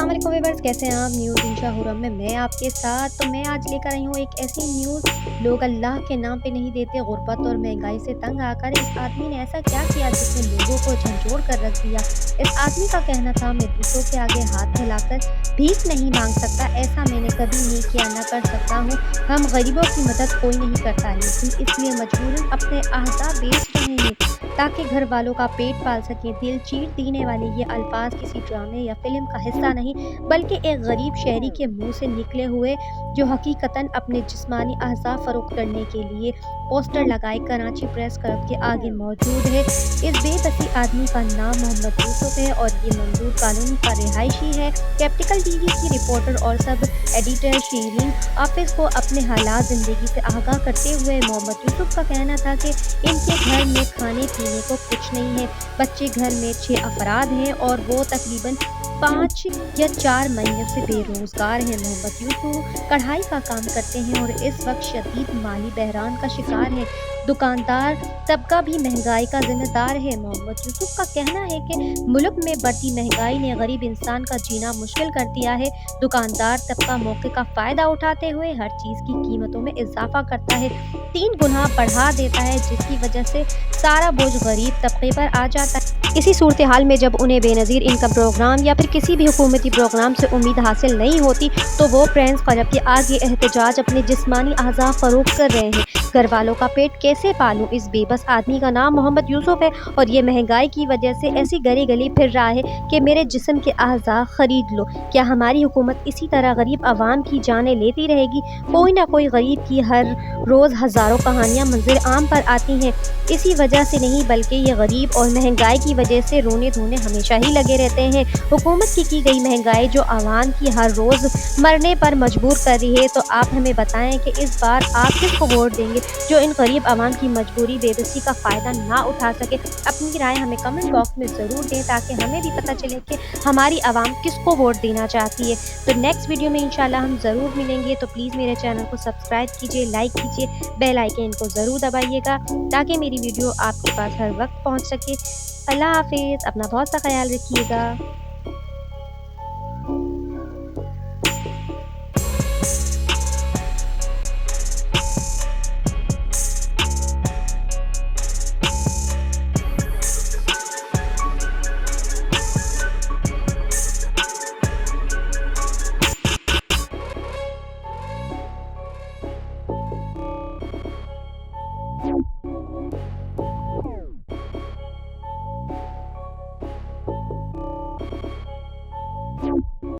अस्सलाम वालेकुम व्यूअर्स, कैसे हैं आप। न्यूज़ इंशा हुरम में मैं आपके साथ। तो मैं आज लेकर आई हूँ एक ऐसी न्यूज़, लोग अल्लाह के नाम पे नहीं देते। गुर्बत और महंगाई से तंग आकर इस आदमी ने ऐसा क्या किया जिसने लोगों को झंझोड़ कर रख दिया। इस आदमी का कहना था, मैं दूसरों के आगे हाथ फैलाकर भीख नहीं मांग सकता, ऐसा मैंने कभी नहीं किया, न कर सकता हूँ। हम गरीबों की मदद कोई नहीं करता, लेकिन इसलिए मजबूरन अपने अहज़ा बेच रहे हैं ताकि घर वालों का पेट पाल सकें। दिल चीर देने वाले ये अल्फाज किसी ड्रामे या फिल्म का हिस्सा नहीं, बल्कि एक गरीब शहरी के मुंह से निकले हुए, जो हकीकतन अपने जिस्मानी अहज़ा फ़रोख्त करने के लिए पोस्टर लगाए कराची प्रेस क्लब के आगे मौजूद है। इस बेबसी आदमी का नाम मोहम्मद यूसुफ है और ये मंजूर कॉलोनी का रिहायशी है। कैपिटल टीवी की रिपोर्टर और सब एडिटर शीरीन हाफिज को अपने हालात ज़िंदगी से आगाह करते हुए मोहम्मद यूसुफ का कहना था कि इनके घर में खाने पीने को कुछ नहीं है। बच्चे घर में 6 अफराद हैं और वो तकरीबन 5 या 4 महीने से बेरोजगार हैं। मोहम्मद यूसुफ कढ़ाई का काम करते हैं और इस वक्त शदीद माली बहरान का शिकार है। दुकानदार तबका भी महंगाई का जिम्मेदार है। मोहम्मद यूसुफ का कहना है कि मुल्क में बढ़ती महंगाई ने गरीब इंसान का जीना मुश्किल कर दिया है। दुकानदार तबका मौके का फायदा उठाते हुए हर चीज की कीमतों में इजाफा करता है, 3 गुना बढ़ा देता है, जिसकी वजह से सारा बोझ गरीब तबके पर आ जाता है। इसी सूरत हाल में जब उन्हें बेनज़ीर इनकम प्रोग्राम या फिर किसी भी हुकूमती प्रोग्राम से उम्मीद हासिल नहीं होती, तो वो फ्रेंड्स क्लब के आगे एहतजाज अपने जिस्मानी अज़ा फ़रोख्त कर रहे हैं। घर वालों का पेट कैसे पालूं। इस बेबस आदमी का नाम मोहम्मद यूसुफ है और ये महंगाई की वजह से ऐसी गली गली फिर रहा है कि मेरे जिस्म के अज़ा खरीद लो। क्या हमारी हुकूमत इसी तरह गरीब आवाम की जानें लेती रहेगी? कोई ना कोई गरीब की हर रोज़ हज़ारों कहानियाँ मंजिल आम पर आती हैं। इसी वजह से नहीं, बल्कि ये गरीब और महंगाई की वजह से रोने धोने हमेशा ही लगे रहते हैं। हुकूमत की गई महंगाई जो आवाम की हर रोज़ मरने पर मजबूर कर रही है। तो आप हमें बताएं कि इस बार आप किसको वोट देंगे, जो इन गरीब आवाम की मजबूरी बेबसी का फ़ायदा ना उठा सके। अपनी राय हमें कमेंट बॉक्स में ज़रूर दें ताकि हमें भी पता चले कि हमारी आवाम किसको वोट देना चाहती है। तो नेक्स्ट वीडियो में इंशाल्लाह हम ज़रूर मिलेंगे। तो प्लीज़ मेरे चैनल को सब्सक्राइब कीजिए, लाइक कीजिए, बेल आइकन को ज़रूर दबाइएगा ताकि मेरी वीडियो आपके पास हर वक्त पहुंच सके। अल्लाह हाफिज़, अपना बहुत सा ख्याल रखिएगा।